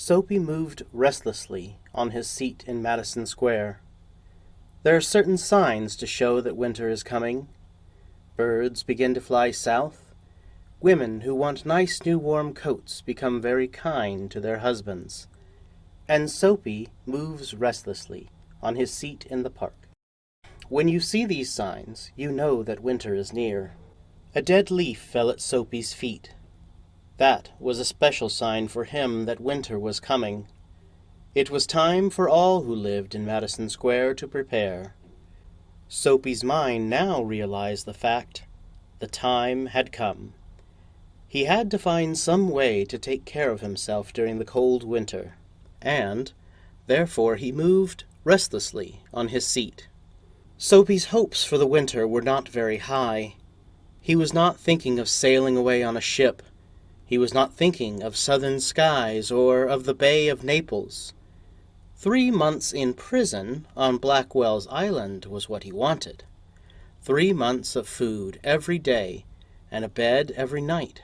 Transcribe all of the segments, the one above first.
Soapy moved restlessly on his seat in Madison Square. There are certain signs to show that winter is coming. Birds begin to fly south. Women who want nice new warm coats become very kind to their husbands. And Soapy moves restlessly on his seat in the park. When you see these signs, you know that winter is near. A dead leaf fell at Soapy's feet. That was a special sign for him that winter was coming. It was time for all who lived in Madison Square to prepare. Soapy's mind now realized the fact. The time had come. He had to find some way to take care of himself during the cold winter, and therefore he moved restlessly on his seat. Soapy's hopes for the winter were not very high. He was not thinking of sailing away on a ship. He was not thinking of southern skies or of the Bay of Naples. 3 months in prison on Blackwell's Island was what he wanted. 3 months of food every day and a bed every night.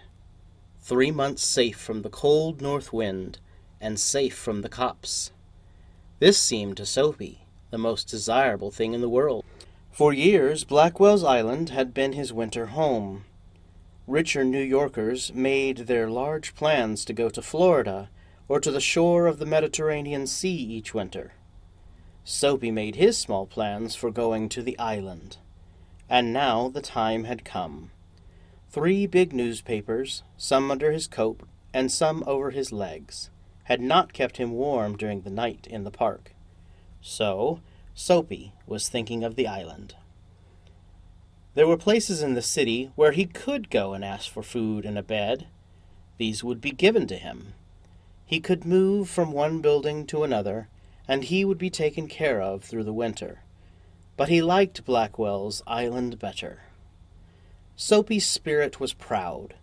3 months safe from the cold north wind and safe from the cops. This seemed to Soapy the most desirable thing in the world. For years, Blackwell's Island had been his winter home. Richer New Yorkers made their large plans to go to Florida or to the shore of the Mediterranean Sea each winter. Soapy made his small plans for going to the island. And now the time had come. 3 big newspapers, some under his coat and some over his legs, had not kept him warm during the night in the park. So, Soapy was thinking of the island. There were places in the city where he could go and ask for food and a bed. These would be given to him. He could move from one building to another, and he would be taken care of through the winter. But he liked Blackwell's Island better. Soapy's spirit was proud.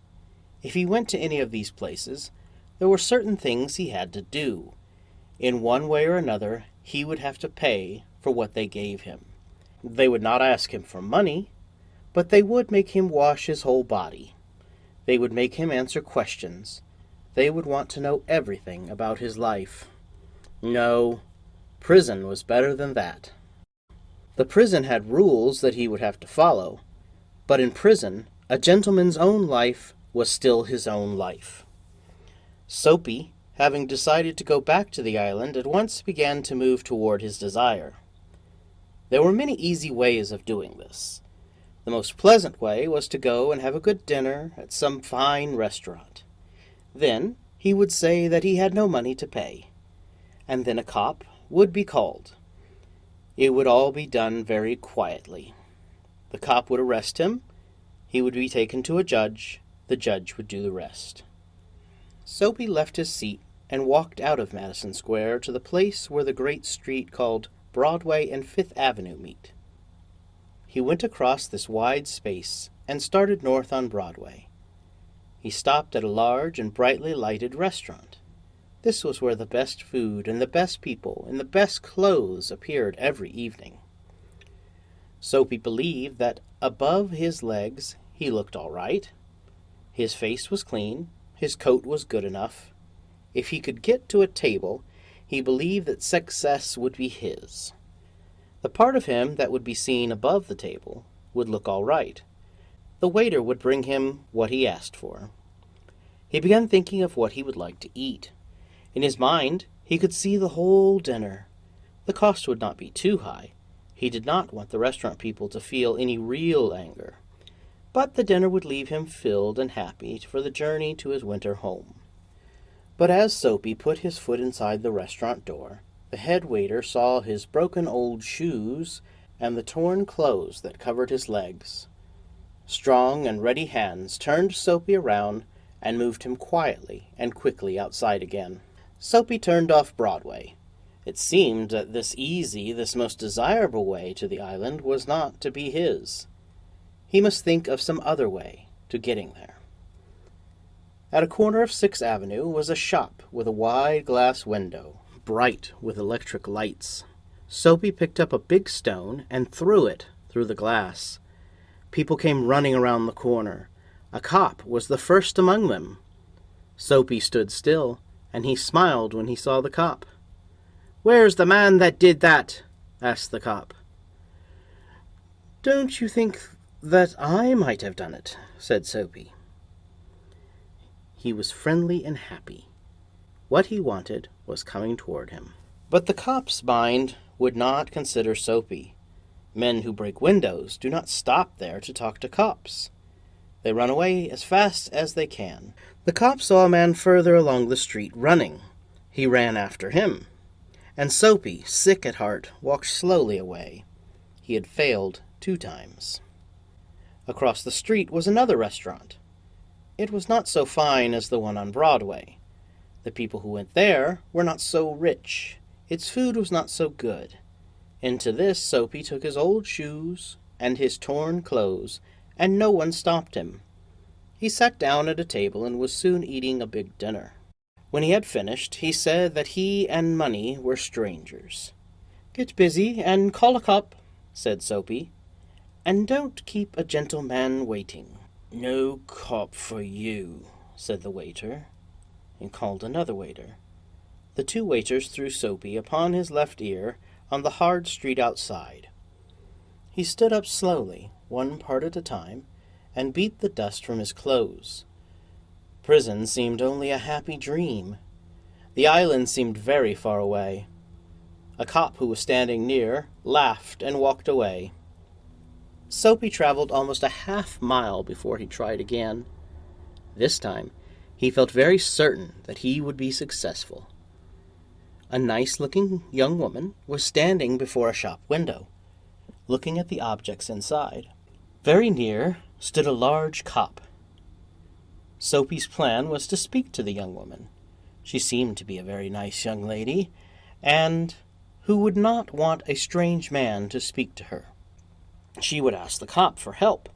If he went to any of these places, there were certain things he had to do. In one way or another, he would have to pay for what they gave him. They would not ask him for money, but they would make him wash his whole body. They would make him answer questions. They would want to know everything about his life. No, prison was better than that. The prison had rules that he would have to follow, but in prison, a gentleman's own life was still his own life. Soapy, having decided to go back to the island, at once began to move toward his desire. There were many easy ways of doing this. The most pleasant way was to go and have a good dinner at some fine restaurant. Then he would say that he had no money to pay, and then a cop would be called. It would all be done very quietly. The cop would arrest him. He would be taken to a judge. The judge would do the rest. Soapy left his seat and walked out of Madison Square to the place where the great street called Broadway and Fifth Avenue meet. He went across this wide space and started north on Broadway. He stopped at a large and brightly lighted restaurant. This was where the best food and the best people and the best clothes appeared every evening. Soapy believed that above his legs he looked all right. His face was clean. His coat was good enough. If he could get to a table, he believed that success would be his. The part of him that would be seen above the table would look all right. The waiter would bring him what he asked for. He began thinking of what he would like to eat. In his mind, he could see the whole dinner. The cost would not be too high. He did not want the restaurant people to feel any real anger. But the dinner would leave him filled and happy for the journey to his winter home. But as Soapy put his foot inside the restaurant door, the head waiter saw his broken old shoes and the torn clothes that covered his legs. Strong and ready hands turned Soapy around and moved him quietly and quickly outside again. Soapy turned off Broadway. It seemed that this easy, this most desirable way to the island was not to be his. He must think of some other way to getting there. At a corner of Sixth Avenue was a shop with a wide glass window, bright with electric lights. Soapy picked up a big stone and threw it through the glass. People came running around the corner. A cop was the first among them. Soapy stood still and he smiled when he saw the cop. "Where's the man that did that?" asked the cop. "Don't you think that I might have done it?" said Soapy. He was friendly and happy. What he wanted was coming toward him. But the cop's mind would not consider Soapy. Men who break windows do not stop there to talk to cops. They run away as fast as they can. The cop saw a man further along the street running. He ran after him. And Soapy, sick at heart, walked slowly away. He had failed 2 times. Across the street was another restaurant. It was not so fine as the one on Broadway. The people who went there were not so rich. Its food was not so good. Into this Soapy took his old shoes and his torn clothes, and no one stopped him. He sat down at a table and was soon eating a big dinner. When he had finished, he said that he and money were strangers. "Get busy and call a cop," said Soapy, "and don't keep a gentleman waiting." "No cop for you," said the waiter, and called another waiter. The 2 waiters threw Soapy upon his left ear on the hard street outside. He stood up slowly, 1 part at a time, and beat the dust from his clothes. Prison seemed only a happy dream. The island seemed very far away. A cop who was standing near laughed and walked away. Soapy traveled almost a half-mile before he tried again. This time, he felt very certain that he would be successful. A nice-looking young woman was standing before a shop window, looking at the objects inside. Very near stood a large cop. Soapy's plan was to speak to the young woman. She seemed to be a very nice young lady, and who would not want a strange man to speak to her. She would ask the cop for help,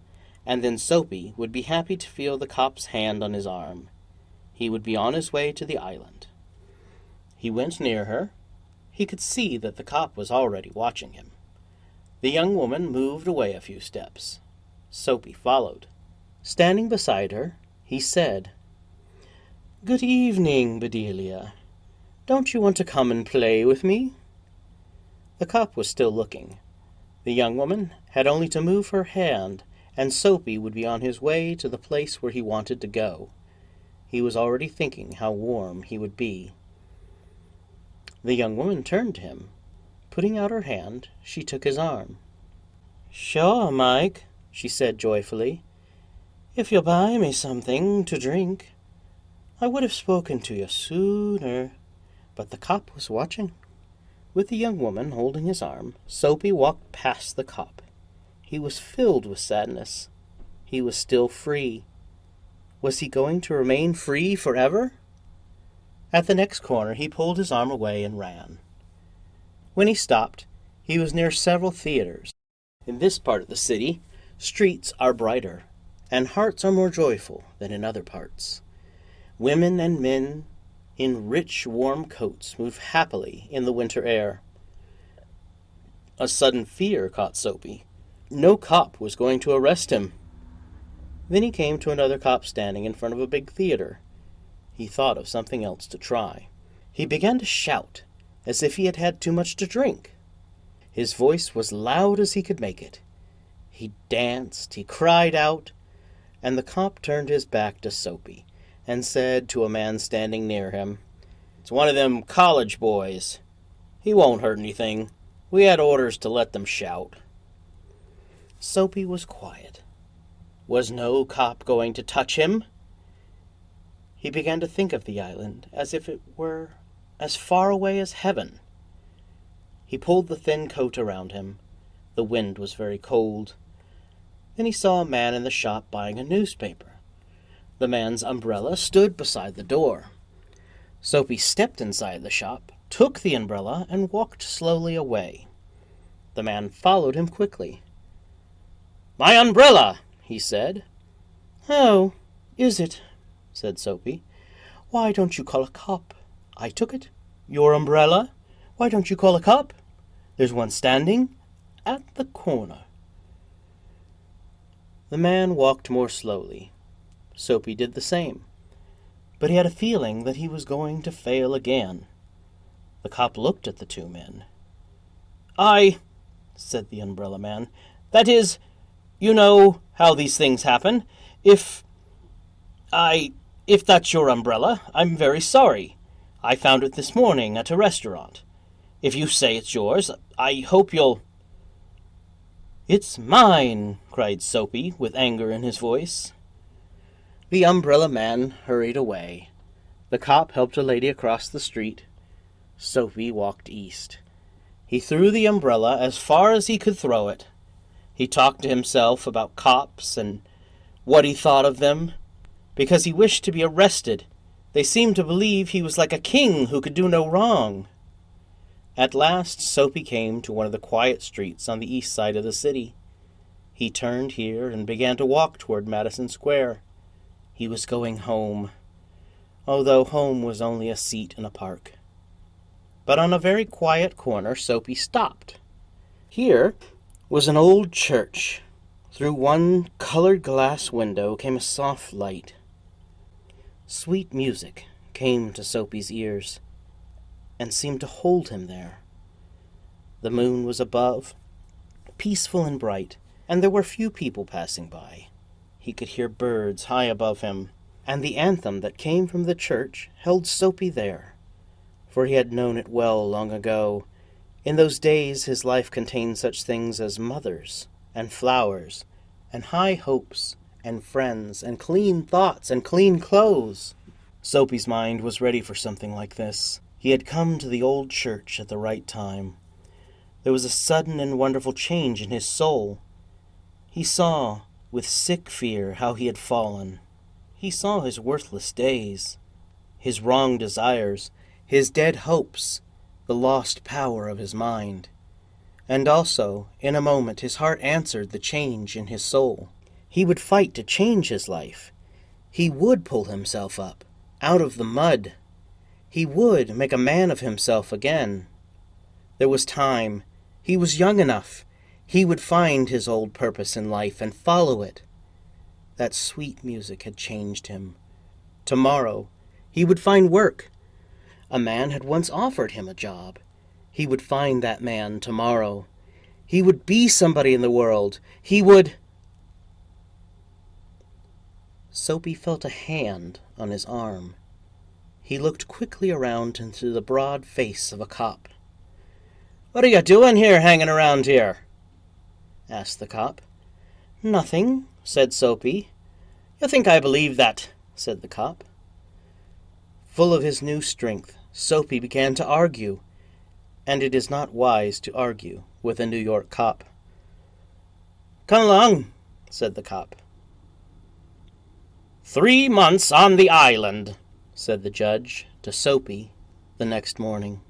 and then Soapy would be happy to feel the cop's hand on his arm. He would be on his way to the island. He went near her. He could see that the cop was already watching him. The young woman moved away a few steps. Soapy followed. Standing beside her, he said, "Good evening, Bedelia. Don't you want to come and play with me?" The cop was still looking. The young woman had only to move her hand, and Soapy would be on his way to the place where he wanted to go. He was already thinking how warm he would be. The young woman turned to him. Putting out her hand, she took his arm. "Sure, Mike," she said joyfully. "If you'll buy me something to drink. I would have spoken to you sooner." But the cop was watching. With the young woman holding his arm, Soapy walked past the cop. He was filled with sadness. He was still free. Was he going to remain free forever? At the next corner, he pulled his arm away and ran. When he stopped, he was near several theaters. In this part of the city, streets are brighter, and hearts are more joyful than in other parts. Women and men in rich, warm coats move happily in the winter air. A sudden fear caught Soapy. No cop was going to arrest him. Then he came to another cop standing in front of a big theater. He thought of something else to try. He began to shout, as if he had had too much to drink. His voice was loud as he could make it. He danced, he cried out, and the cop turned his back to Soapy and said to a man standing near him, "It's one of them college boys. He won't hurt anything. We had orders to let them shout." Soapy was quiet. Was no cop going to touch him? He began to think of the island as if it were as far away as heaven. He pulled the thin coat around him. The wind was very cold. Then he saw a man in the shop buying a newspaper. The man's umbrella stood beside the door. Soapy stepped inside the shop, took the umbrella, and walked slowly away. The man followed him quickly. "My umbrella!" he said. "Oh, is it?" said Soapy. "Why don't you call a cop? I took it. Your umbrella? Why don't you call a cop? There's one standing at the corner." The man walked more slowly. Soapy did the same. but he had a feeling that he was going to fail again. The cop looked at the two men. Said the umbrella man, "that is, you know how these things happen. If that's your umbrella, I'm very sorry. I found it this morning at a restaurant. If you say it's yours, I hope you'll—" "It's mine!" cried Soapy, with anger in his voice. The umbrella man hurried away. The cop helped a lady across the street. Soapy walked east. He threw the umbrella as far as he could throw it. He talked to himself about cops and what he thought of them. Because he wished to be arrested, they seemed to believe he was like a king who could do no wrong. At last Soapy came to one of the quiet streets on the east side of the city. He turned here and began to walk toward Madison Square. He was going home, although home was only a seat in a park. But on a very quiet corner, Soapy stopped. Here was an old church. Through one colored glass window came a soft light. Sweet music came to Soapy's ears and seemed to hold him there. The moon was above, peaceful and bright, and there were few people passing by. He could hear birds high above him, and the anthem that came from the church held Soapy there, for he had known it well long ago. In those days his life contained such things as mothers and flowers and high hopes and friends and clean thoughts and clean clothes. Soapy's mind was ready for something like this. He had come to the old church at the right time. There was a sudden and wonderful change in his soul. He saw, with sick fear, how he had fallen. He saw his worthless days, his wrong desires, his dead hopes, the lost power of his mind. And also, in a moment, his heart answered the change in his soul. He would fight to change his life. He would pull himself up, out of the mud. He would make a man of himself again. There was time. He was young enough. He would find his old purpose in life and follow it. That sweet music had changed him. Tomorrow, he would find work. A man had once offered him a job. He would find that man tomorrow. He would be somebody in the world. He would... Soapy felt a hand on his arm. He looked quickly around into the broad face of a cop. "What are you doing here, hanging around here?" asked the cop. "Nothing," said Soapy. "You think I believe that?" said the cop. Full of his new strength, Soapy began to argue, and it is not wise to argue with a New York cop. "Come along," said the cop. 3 months on the island," said the judge to Soapy the next morning.